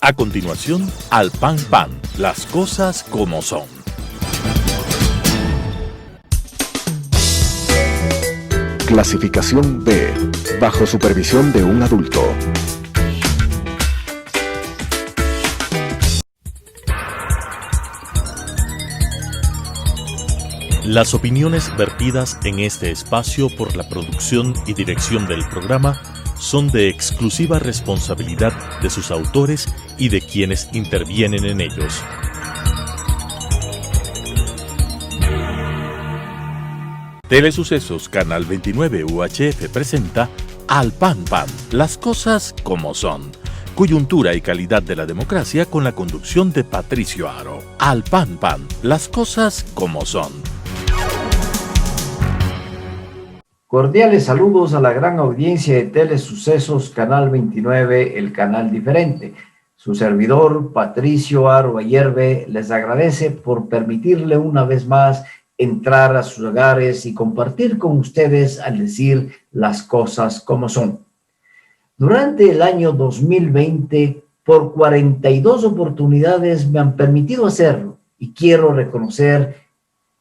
A continuación, Al Pan Pan, las cosas como son. Clasificación B, bajo supervisión de un adulto. Las opiniones vertidas en este espacio por la producción y dirección del programa son de exclusiva responsabilidad de sus autores y de quienes intervienen en ellos. Telesucesos Canal 29 UHF presenta Al Pan Pan, las cosas como son. Coyuntura y calidad de la democracia con la conducción de Patricio Aro. Al Pan Pan, las cosas como son. Cordiales saludos a la gran audiencia de Telesucesos Canal 29, el canal diferente. Su servidor, Patricio Aro Ayerbe, les agradece por permitirle una vez más entrar a sus hogares y compartir con ustedes al decir las cosas como son. Durante el año 2020, por 42 oportunidades me han permitido hacerlo y quiero reconocer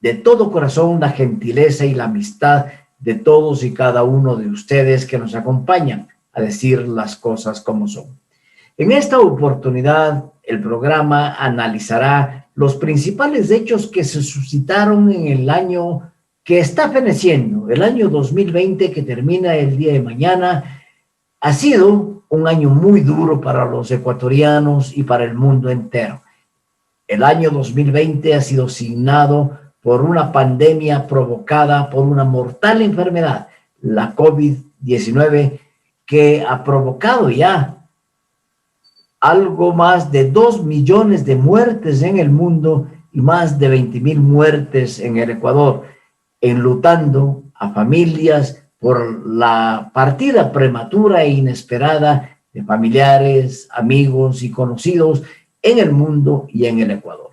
de todo corazón la gentileza y la amistad de todos y cada uno de ustedes que nos acompañan a decir las cosas como son. En esta oportunidad, el programa analizará los principales hechos que se suscitaron en el año que está feneciendo, el año 2020 que termina el día de mañana. Ha sido un año muy duro para los ecuatorianos y para el mundo entero. El año 2020 ha sido signado por una pandemia provocada por una mortal enfermedad, la COVID-19, que ha provocado ya algo más de 2 millones de muertes en el mundo y más de 20,000 muertes en el Ecuador, enlutando a familias por la partida prematura e inesperada de familiares, amigos y conocidos en el mundo y en el Ecuador.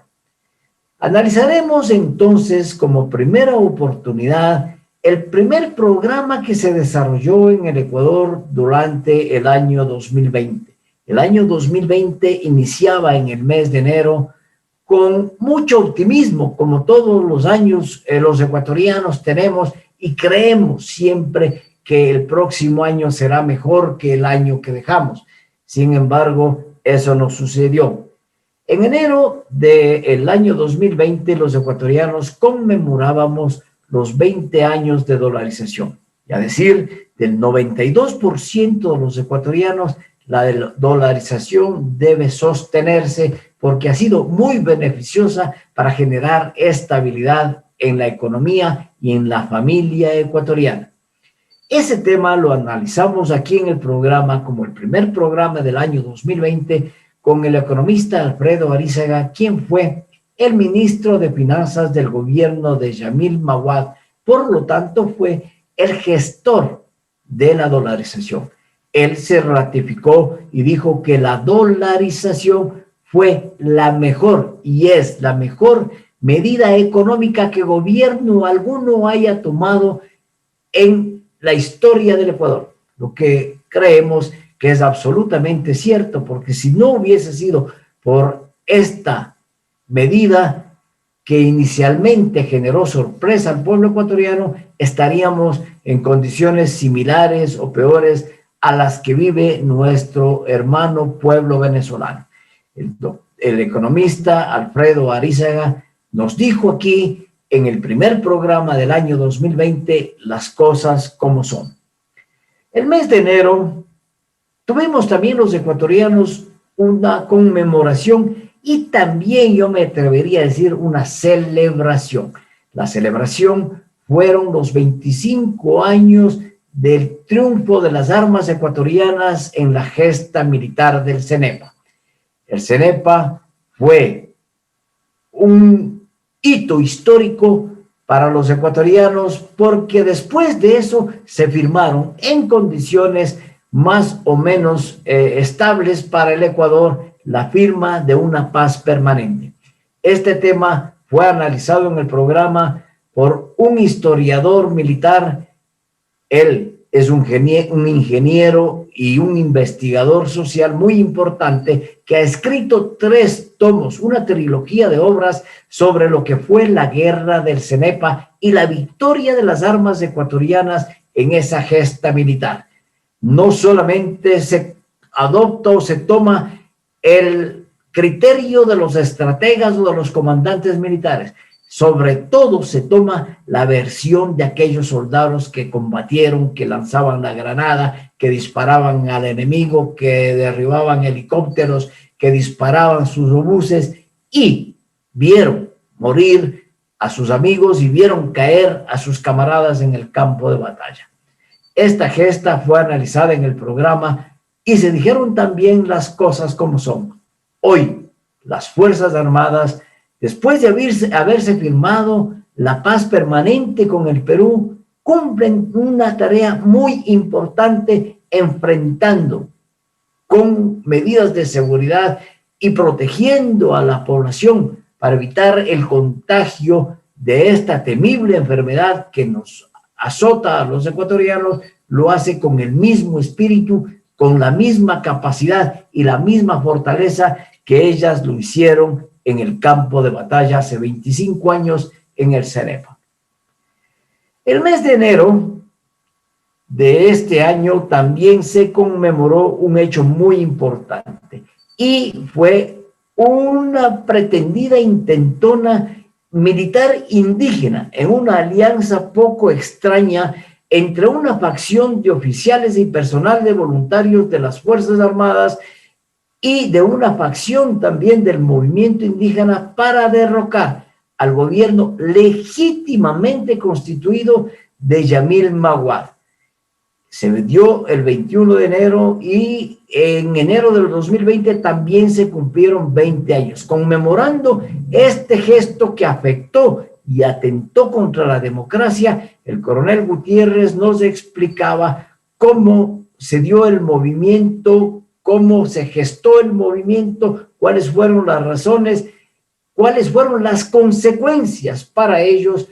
Analizaremos entonces como primera oportunidad el primer programa que se desarrolló en el Ecuador durante el año 2020. El año 2020 iniciaba en el mes de enero con mucho optimismo, como todos los años los ecuatorianos tenemos y creemos siempre que el próximo año será mejor que el año que dejamos. Sin embargo, eso no sucedió. En enero del año 2020, los ecuatorianos conmemorábamos los 20 años de dolarización. Y a decir del 92% de los ecuatorianos, la dolarización debe sostenerse porque ha sido muy beneficiosa para generar estabilidad en la economía y en la familia ecuatoriana. Ese tema lo analizamos aquí en el programa como el primer programa del año 2020 con el economista Alfredo Arizaga, quien fue el ministro de Finanzas del gobierno de Yamil Mahuad, por lo tanto fue el gestor de la dolarización. Él se ratificó y dijo que la dolarización fue la mejor y es la mejor medida económica que gobierno alguno haya tomado en la historia del Ecuador, lo que creemos que es absolutamente cierto, porque si no hubiese sido por esta medida que inicialmente generó sorpresa al pueblo ecuatoriano, estaríamos en condiciones similares o peores a las que vive nuestro hermano pueblo venezolano. El economista Alfredo Arizaga nos dijo aquí en el primer programa del año 2020 las cosas como son. El mes de enero tuvimos también los ecuatorianos una conmemoración y también yo me atrevería a decir una celebración. La celebración fueron los 25 años del triunfo de las armas ecuatorianas en la gesta militar del CENEPA. El CENEPA fue un hito histórico para los ecuatorianos porque después de eso se firmaron en condiciones más o menos estables para el Ecuador la firma de una paz permanente. Este tema fue analizado en el programa por un historiador militar. Él es un ingeniero y un investigador social muy importante que ha escrito 3 tomos, una trilogía de obras sobre lo que fue la guerra del Cenepa y la victoria de las armas ecuatorianas en esa gesta militar. No solamente se adopta o se toma el criterio de los estrategas o de los comandantes militares, sobre todo se toma la versión de aquellos soldados que combatieron, que lanzaban la granada, que disparaban al enemigo, que derribaban helicópteros, que disparaban sus obuses y vieron morir a sus amigos y vieron caer a sus camaradas en el campo de batalla. Esta gesta fue analizada en el programa y se dijeron también las cosas como son. Hoy, las Fuerzas Armadas, después de haberse firmado la paz permanente con el Perú, cumplen una tarea muy importante enfrentando con medidas de seguridad y protegiendo a la población para evitar el contagio de esta temible enfermedad que nos azota a los ecuatorianos. Lo hace con el mismo espíritu, con la misma capacidad y la misma fortaleza que ellas lo hicieron en el campo de batalla hace 25 años en el Cenepa. El mes de enero de este año también se conmemoró un hecho muy importante y fue una pretendida intentona militar indígena en una alianza poco extraña entre una facción de oficiales y personal de voluntarios de las Fuerzas Armadas y de una facción también del movimiento indígena para derrocar al gobierno legítimamente constituido de Yamil Maguad. Se dio el 21 de enero y en enero del 2020 también se cumplieron 20 años, conmemorando este gesto que afectó y atentó contra la democracia. El coronel Gutiérrez nos explicaba cómo se dio el movimiento, cómo se gestó el movimiento, cuáles fueron las razones, cuáles fueron las consecuencias para ellos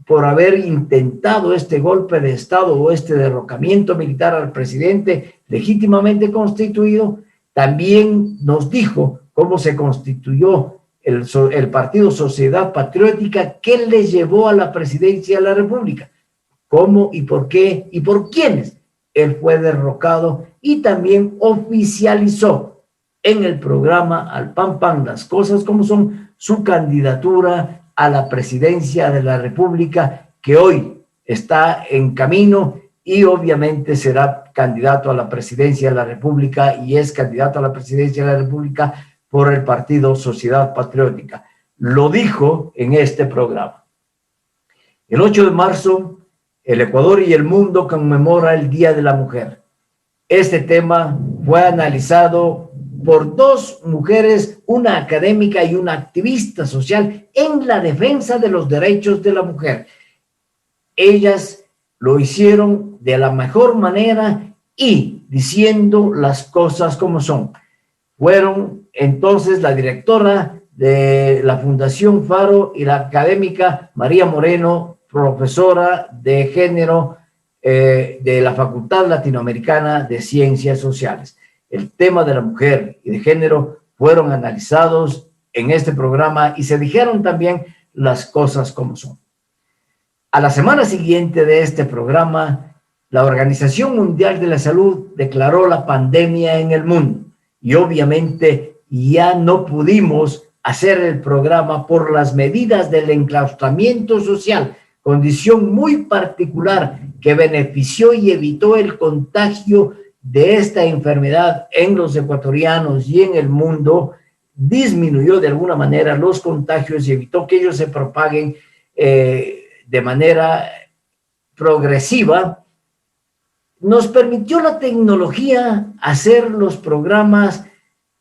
por haber intentado este golpe de Estado o este derrocamiento militar al presidente legítimamente constituido. También nos dijo cómo se constituyó el Partido Sociedad Patriótica que le llevó a la presidencia de la República, cómo y por qué y por quiénes él fue derrocado, y también oficializó en el programa Al Pan Pan, las cosas como son, su candidatura a la presidencia de la República, que hoy está en camino y obviamente será candidato a la presidencia de la República y es candidato a la presidencia de la República por el Partido Sociedad Patriótica. Lo dijo en este programa. El 8 de marzo, el Ecuador y el mundo conmemora el Día de la Mujer. Este tema fue analizado por 2 mujeres, una académica y una activista social en la defensa de los derechos de la mujer. Ellas lo hicieron de la mejor manera y diciendo las cosas como son. Fueron entonces la directora de la Fundación Faro y la académica María Moreno, profesora de género de la Facultad Latinoamericana de Ciencias Sociales. El tema de la mujer y de género fueron analizados en este programa y se dijeron también las cosas como son. A la semana siguiente de este programa, la Organización Mundial de la Salud declaró la pandemia en el mundo y obviamente ya no pudimos hacer el programa por las medidas del enclaustramiento social, condición muy particular que benefició y evitó el contagio de esta enfermedad en los ecuatorianos y en el mundo, disminuyó de alguna manera los contagios y evitó que ellos se propaguen de manera progresiva. Nos permitió la tecnología hacer los programas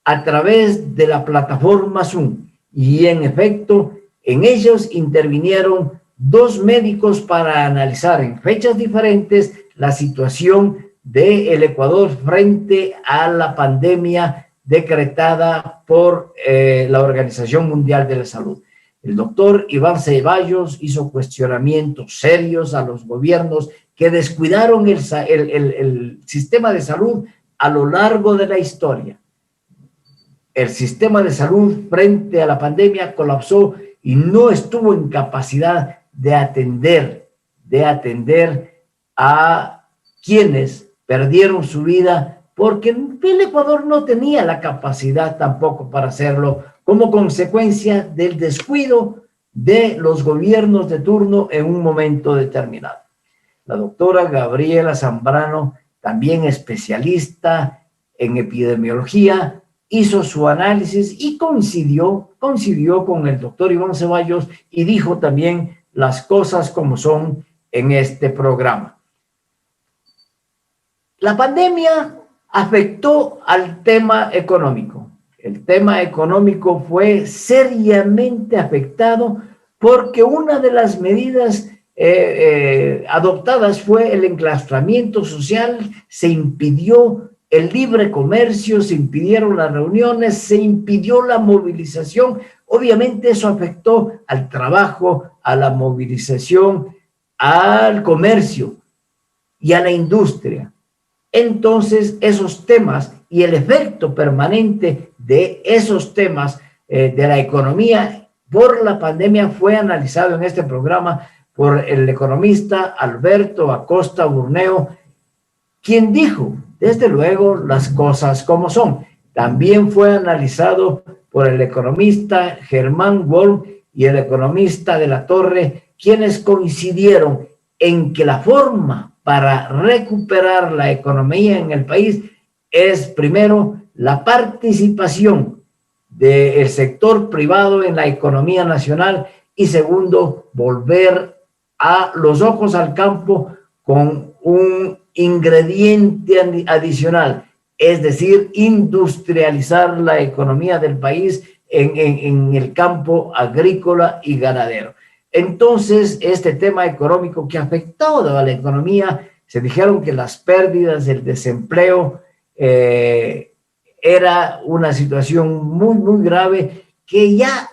a través de la plataforma Zoom y en efecto en ellos intervinieron 2 médicos para analizar en fechas diferentes la situación del Ecuador frente a la pandemia decretada por la Organización Mundial de la Salud. El doctor Iván Ceballos hizo cuestionamientos serios a los gobiernos que descuidaron el sistema de salud a lo largo de la historia. El sistema de salud frente a la pandemia colapsó y no estuvo en capacidad de atender a quienes perdieron su vida, porque el Ecuador no tenía la capacidad tampoco para hacerlo, como consecuencia del descuido de los gobiernos de turno en un momento determinado. La doctora Gabriela Zambrano, también especialista en epidemiología, hizo su análisis y coincidió con el doctor Iván Ceballos y dijo también las cosas como son en este programa. La pandemia afectó al tema económico. El tema económico fue seriamente afectado porque una de las medidas adoptadas fue el enclaustramiento social, se impidió el libre comercio, se impidieron las reuniones, se impidió la movilización. Obviamente eso afectó al trabajo, a la movilización, al comercio y a la industria. Entonces, esos temas y el efecto permanente de esos temas de la economía por la pandemia fue analizado en este programa por el economista Alberto Acosta Burneo, quien dijo, desde luego, las cosas como son. También fue analizado por el economista Germán Wolf y el economista de la Torre, quienes coincidieron en que la forma para recuperar la economía en el país es, primero, la participación del sector privado en la economía nacional y, segundo, volver a los ojos al campo con un ingrediente adicional, es decir, industrializar la economía del país en el campo agrícola y ganadero. Entonces, este tema económico que afectó a la economía, se dijeron que las pérdidas, el desempleo, era una situación muy, muy grave, que ya,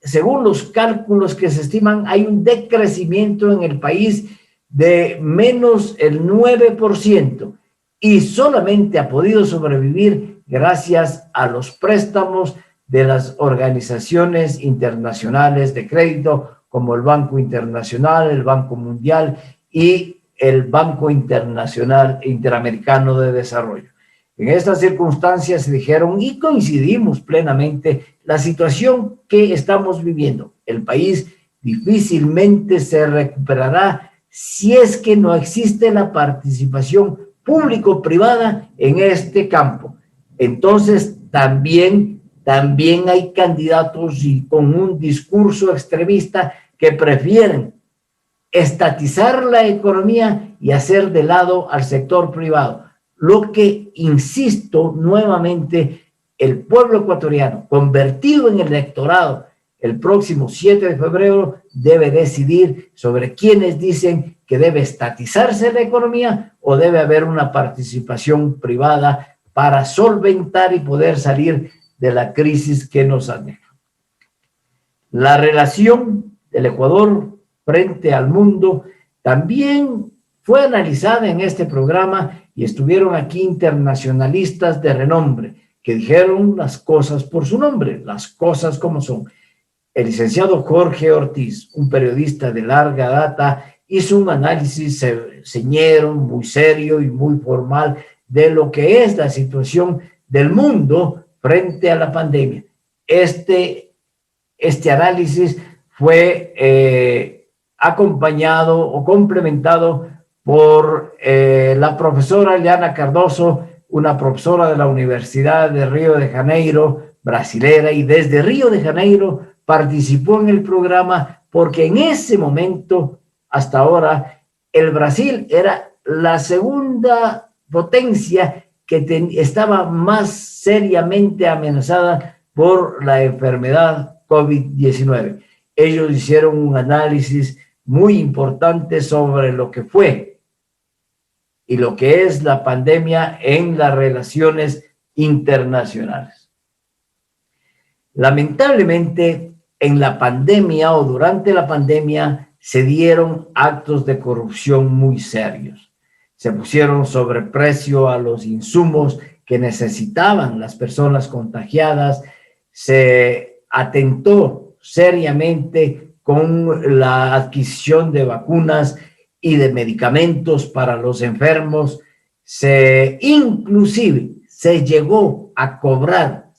según los cálculos que se estiman, hay un decrecimiento en el país de menos el 9% y solamente ha podido sobrevivir gracias a los préstamos de las organizaciones internacionales de crédito como el Banco Internacional, el Banco Mundial y el Banco Interamericano de Desarrollo. En estas circunstancias se dijeron y coincidimos plenamente la situación que estamos viviendo. El país difícilmente se recuperará si es que no existe la participación público-privada en este campo. Entonces, también hay candidatos y con un discurso extremista que prefieren estatizar la economía y hacer de lado al sector privado. Lo que, insisto nuevamente, el pueblo ecuatoriano, convertido en electorado el próximo 7 de febrero, debe decidir sobre quiénes dicen que debe estatizarse la economía o debe haber una participación privada para solventar y poder salir de la crisis que nos aqueja. La relación del Ecuador frente al mundo también fue analizada en este programa y estuvieron aquí internacionalistas de renombre que dijeron las cosas por su nombre, las cosas como son. El licenciado Jorge Ortiz, un periodista de larga data, hizo un análisis señero, muy serio y muy formal de lo que es la situación del mundo frente a la pandemia. Este análisis fue acompañado o complementado por la profesora Eliana Cardoso, una profesora de la Universidad de Río de Janeiro, brasilera, y desde Río de Janeiro participó en el programa porque en ese momento, hasta ahora, el Brasil era la segunda potencia que estaba más seriamente amenazada por la enfermedad COVID-19. Ellos hicieron un análisis muy importante sobre lo que fue y lo que es la pandemia en las relaciones internacionales. Lamentablemente, en la pandemia o durante la pandemia se dieron actos de corrupción muy serios. se pusieron sobreprecio a los insumos que necesitaban las personas contagiadas, se atentó seriamente con la adquisición de vacunas y de medicamentos para los enfermos, inclusive se llegó a cobrar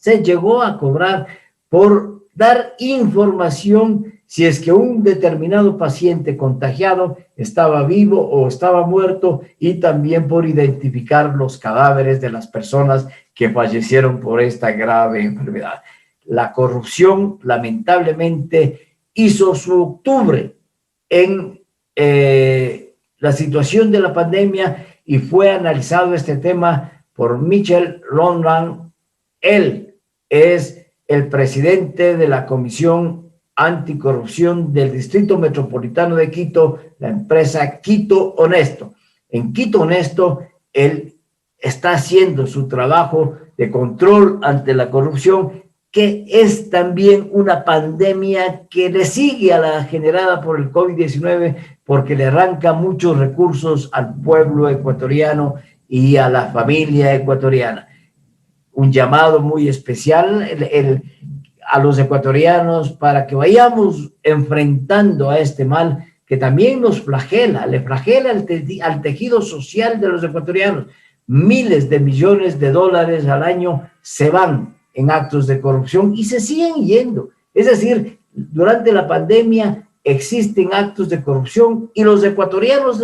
por dar información si es que un determinado paciente contagiado estaba vivo o estaba muerto, y también por identificar los cadáveres de las personas que fallecieron por esta grave enfermedad. La corrupción, lamentablemente, hizo su octubre en la situación de la pandemia, y fue analizado este tema por Michel Rondan. Él es el presidente de la Comisión Anticorrupción del Distrito Metropolitano de Quito, la empresa Quito Honesto. En Quito Honesto, él está haciendo su trabajo de control ante la corrupción, que es también una pandemia que le sigue a la generada por el COVID-19, porque le arranca muchos recursos al pueblo ecuatoriano y a la familia ecuatoriana. Un llamado muy especial a los ecuatorianos para que vayamos enfrentando a este mal que también nos flagela, le flagela al tejido social de los ecuatorianos. Miles de millones de dólares al año se van en actos de corrupción y se siguen yendo. Es decir, durante la pandemia existen actos de corrupción y los ecuatorianos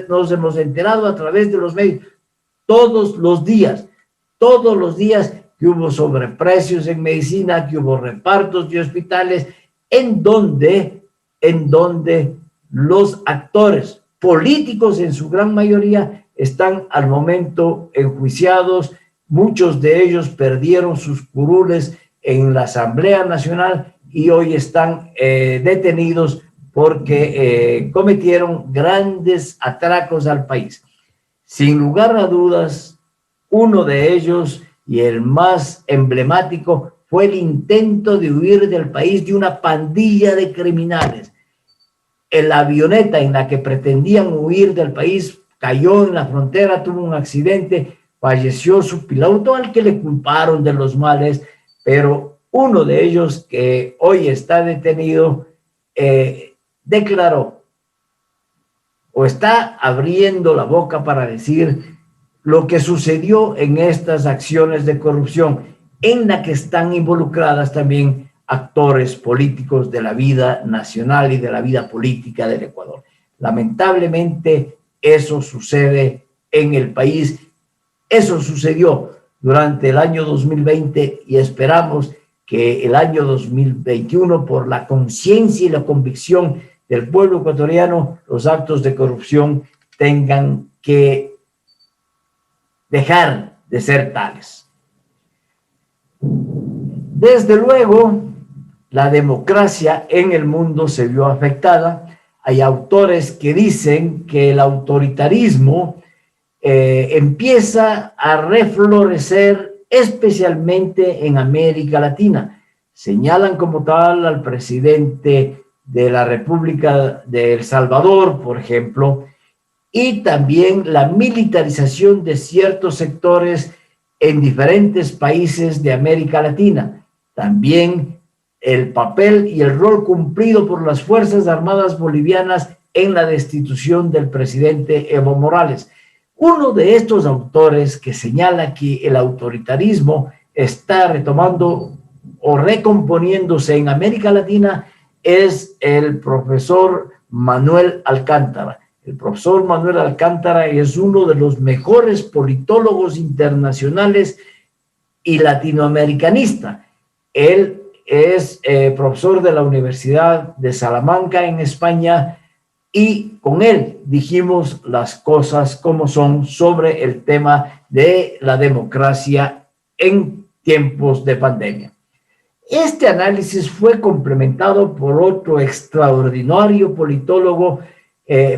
nos hemos enterado a través de los medios todos los días que hubo sobreprecios en medicina, que hubo repartos de hospitales, en donde los actores políticos en su gran mayoría están al momento enjuiciados. Muchos de ellos perdieron sus curules en la Asamblea Nacional y hoy están detenidos porque cometieron grandes atracos al país. Sin lugar a dudas, uno de ellos, y el más emblemático, fue el intento de huir del país de una pandilla de criminales. La avioneta en la que pretendían huir del país cayó en la frontera, tuvo un accidente, falleció su piloto, al que le culparon de los males, pero uno de ellos, que hoy está detenido, declaró o está abriendo la boca para decir lo que sucedió en estas acciones de corrupción, en la que están involucradas también actores políticos de la vida nacional y de la vida política del Ecuador. Lamentablemente, eso sucede en el país. Eso sucedió durante el año 2020 y esperamos que el año 2021, por la conciencia y la convicción del pueblo ecuatoriano, los actos de corrupción tengan que dejar de ser tales. Desde luego, la democracia en el mundo se vio afectada. Hay autores que dicen que el autoritarismo empieza a reflorecer especialmente en América Latina. Señalan como tal al presidente de la República de El Salvador, por ejemplo, y también la militarización de ciertos sectores en diferentes países de América Latina. También el papel y el rol cumplido por las Fuerzas Armadas bolivianas en la destitución del presidente Evo Morales. Uno de estos autores que señala que el autoritarismo está retomando o recomponiéndose en América Latina es el profesor Manuel Alcántara. El profesor Manuel Alcántara es uno de los mejores politólogos internacionales y latinoamericanista. Él es profesor de la Universidad de Salamanca en España, y con él dijimos las cosas como son sobre el tema de la democracia en tiempos de pandemia. Este análisis fue complementado por otro extraordinario politólogo,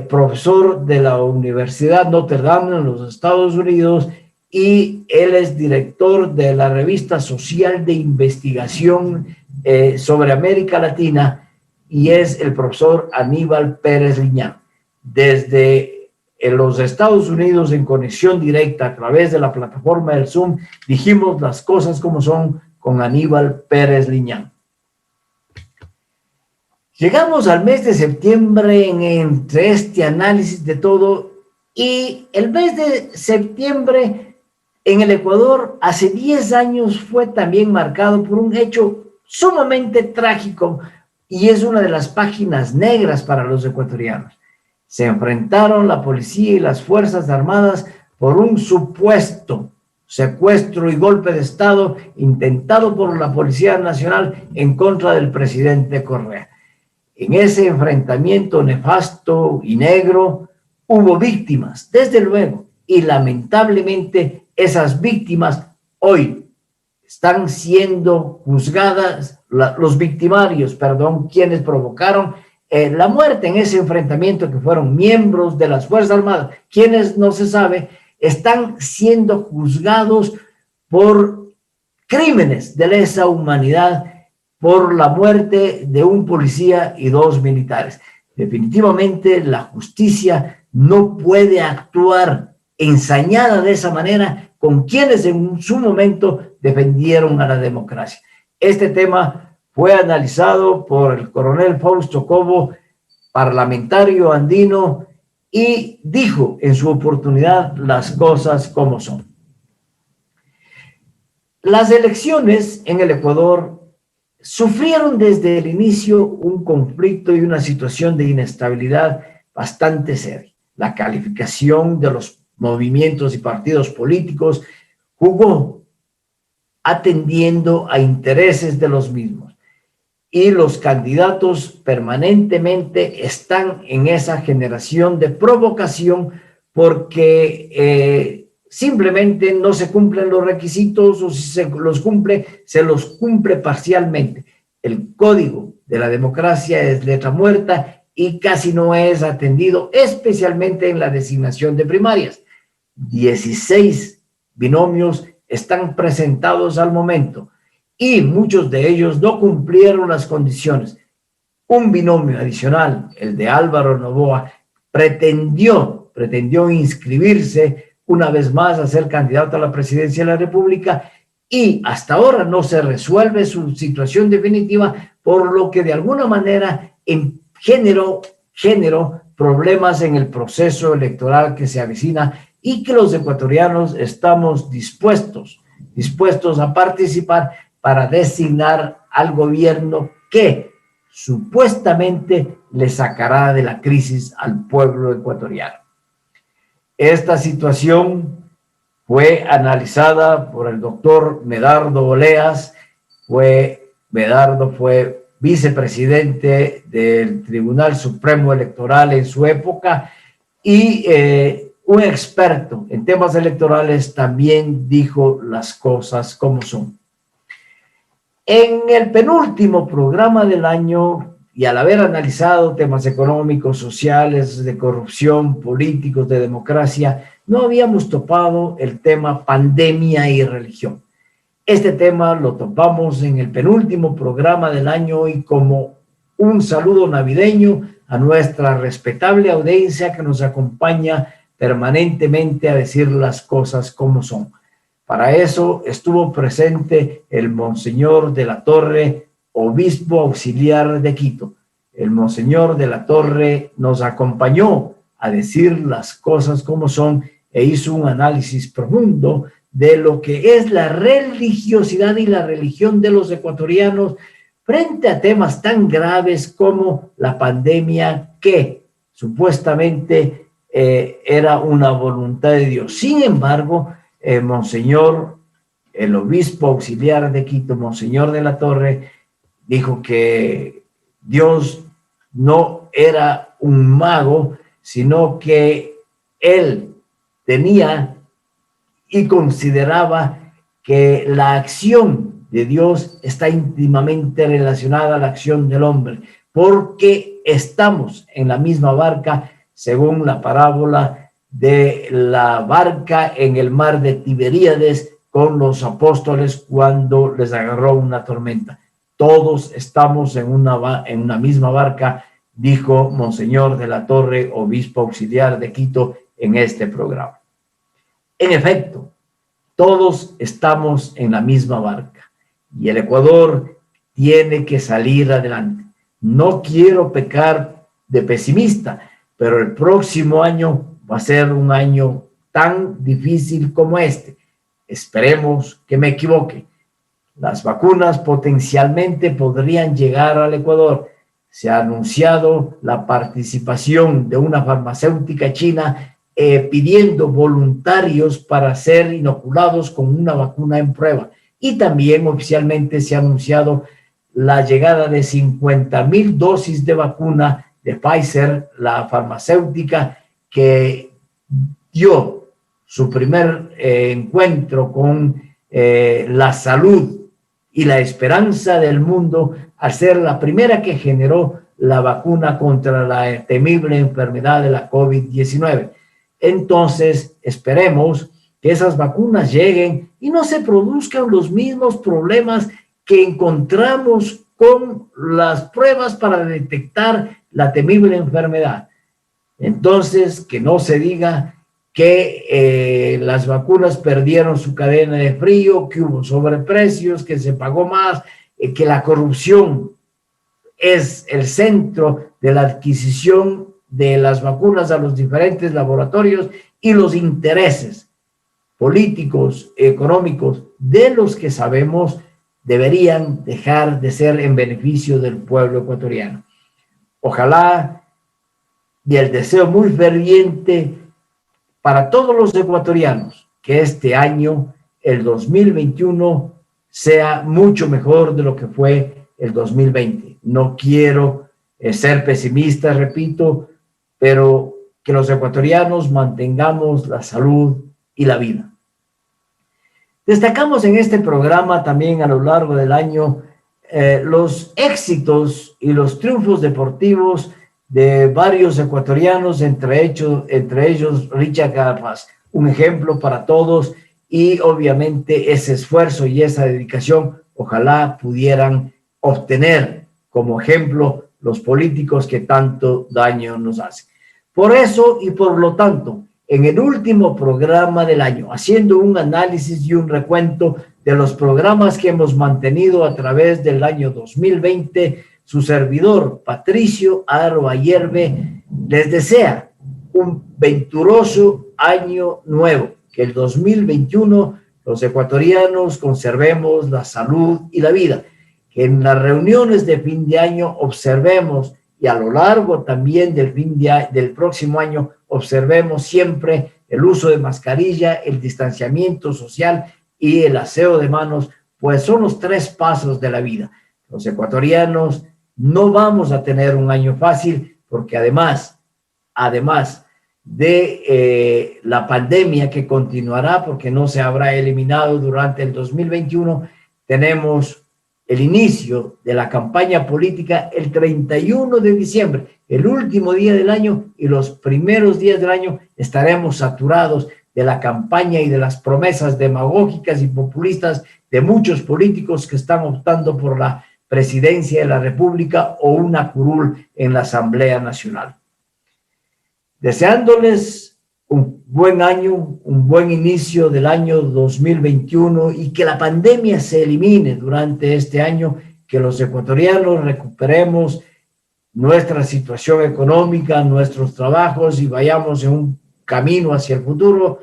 profesor de la Universidad Notre Dame en los Estados Unidos, y él es director de la revista social de investigación sobre América Latina, y es el profesor Aníbal Pérez Liñán. Desde en los Estados Unidos en conexión directa a través de la plataforma del Zoom, dijimos las cosas como son con Aníbal Pérez Liñán. Llegamos al mes de septiembre entre este análisis de todo, y el mes de septiembre en el Ecuador hace 10 años fue también marcado por un hecho sumamente trágico, y es una de las páginas negras para los ecuatorianos. Se enfrentaron la policía y las Fuerzas Armadas por un supuesto secuestro y golpe de Estado intentado por la Policía Nacional en contra del presidente Correa. En ese enfrentamiento nefasto y negro hubo víctimas, desde luego, y lamentablemente esas víctimas hoy están siendo juzgadas, los victimarios, quienes provocaron la muerte en ese enfrentamiento, que fueron miembros de las Fuerzas Armadas, quienes no se sabe, están siendo juzgados por crímenes de lesa humanidad, por la muerte de un policía y 2 militares. Definitivamente la justicia no puede actuar ensañada de esa manera con quienes en su momento defendieron a la democracia. Este tema fue analizado por el coronel Fausto Cobo, parlamentario andino, y dijo en su oportunidad las cosas como son. Las elecciones en el Ecuador sufrieron desde el inicio un conflicto y una situación de inestabilidad bastante seria. La calificación de los movimientos y partidos políticos jugó atendiendo a intereses de los mismos, y los candidatos permanentemente están en esa generación de provocación porque simplemente no se cumplen los requisitos, o si se los cumple parcialmente. El código de la democracia es letra muerta y casi no es atendido, especialmente en la designación de primarias. 16 binomios están presentados al momento y muchos de ellos no cumplieron las condiciones. Un binomio adicional, el de Álvaro Noboa, pretendió inscribirse una vez más a ser candidato a la presidencia de la República, y hasta ahora no se resuelve su situación definitiva, por lo que de alguna manera generó problemas en el proceso electoral que se avecina, y que los ecuatorianos estamos dispuestos a participar para designar al gobierno que supuestamente le sacará de la crisis al pueblo ecuatoriano. Esta situación fue analizada por el doctor Medardo Oleas. Medardo fue vicepresidente del Tribunal Supremo Electoral en su época, y un experto en temas electorales también dijo las cosas como son. En el penúltimo programa del año, y al haber analizado temas económicos, sociales, de corrupción, políticos, de democracia, no habíamos topado el tema pandemia y religión. Este tema lo topamos en el penúltimo programa del año, y como un saludo navideño a nuestra respetable audiencia que nos acompaña permanentemente a decir las cosas como son. Para eso estuvo presente el Monseñor de la Torre, obispo auxiliar de Quito. El Monseñor de la Torre nos acompañó a decir las cosas como son e hizo un análisis profundo de lo que es la religiosidad y la religión de los ecuatorianos frente a temas tan graves como la pandemia, que supuestamente era una voluntad de Dios. Sin embargo, Monseñor, el obispo auxiliar de Quito, Monseñor de la Torre, dijo que Dios no era un mago, sino que él tenía y consideraba que la acción de Dios está íntimamente relacionada a la acción del hombre, porque estamos en la misma barca, según la parábola de la barca en el mar de Tiberíades con los apóstoles cuando les agarró una tormenta. Todos estamos en una misma barca, dijo Monseñor de la Torre, obispo auxiliar de Quito, en este programa. En efecto, todos estamos en la misma barca y el Ecuador tiene que salir adelante. No quiero pecar de pesimista, pero el próximo año va a ser un año tan difícil como este. Esperemos que me equivoque. Las vacunas potencialmente podrían llegar al Ecuador. Se ha anunciado la participación de una farmacéutica china pidiendo voluntarios para ser inoculados con una vacuna en prueba. Y también oficialmente se ha anunciado la llegada de 50,000 dosis de vacuna de Pfizer, la farmacéutica que dio su primer encuentro con la salud y la esperanza del mundo al ser la primera que generó la vacuna contra la temible enfermedad de la COVID-19. Entonces, esperemos que esas vacunas lleguen y no se produzcan los mismos problemas que encontramos con las pruebas para detectar la temible enfermedad. Entonces, que no se diga que las vacunas perdieron su cadena de frío, que hubo sobreprecios, que se pagó más, que la corrupción es el centro de la adquisición de las vacunas a los diferentes laboratorios y los intereses políticos, económicos, de los que sabemos deberían dejar de ser en beneficio del pueblo ecuatoriano. Ojalá, y el deseo muy ferviente para todos los ecuatorianos, que este año, el 2021, sea mucho mejor de lo que fue el 2020. No quiero ser pesimista, repito, pero que los ecuatorianos mantengamos la salud y la vida. Destacamos en este programa también a lo largo del año los éxitos y los triunfos deportivos de varios ecuatorianos, entre ellos Richard Carapaz, un ejemplo para todos, y obviamente ese esfuerzo y esa dedicación ojalá pudieran obtener como ejemplo los políticos que tanto daño nos hacen. Por eso y por lo tanto, en el último programa del año, haciendo un análisis y un recuento de los programas que hemos mantenido a través del año 2020, su servidor, Patricio Aro Ayerbe, les desea un venturoso año nuevo, que el 2021 los ecuatorianos conservemos la salud y la vida, que en las reuniones de fin de año observemos y a lo largo también del próximo año observemos siempre el uso de mascarilla, el distanciamiento social y el aseo de manos, pues son los 3 pasos de la vida. Los ecuatorianos no vamos a tener un año fácil porque además de la pandemia que continuará porque no se habrá eliminado durante el 2021, tenemos el inicio de la campaña política el 31 de diciembre, el último día del año, y los primeros días del año estaremos saturados de la campaña y de las promesas demagógicas y populistas de muchos políticos que están optando por la presidencia de la República o una curul en la Asamblea Nacional. Deseándoles un buen año, un buen inicio del año 2021 y que la pandemia se elimine durante este año, que los ecuatorianos recuperemos nuestra situación económica, nuestros trabajos y vayamos en un camino hacia el futuro.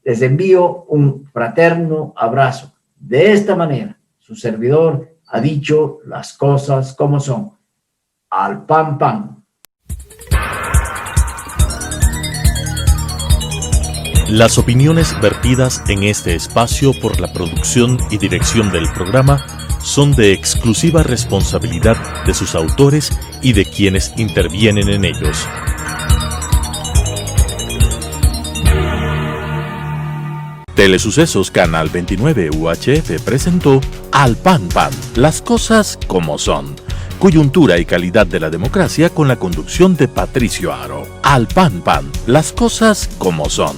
Les envío un fraterno abrazo. De esta manera, su servidor ha dicho las cosas como son. Al pan, pan. Las opiniones vertidas en este espacio por la producción y dirección del programa son de exclusiva responsabilidad de sus autores y de quienes intervienen en ellos. Telesucesos Canal 29 UHF presentó Al Pan Pan, las cosas como son. Coyuntura y calidad de la democracia con la conducción de Patricio Aro. Al Pan Pan, las cosas como son.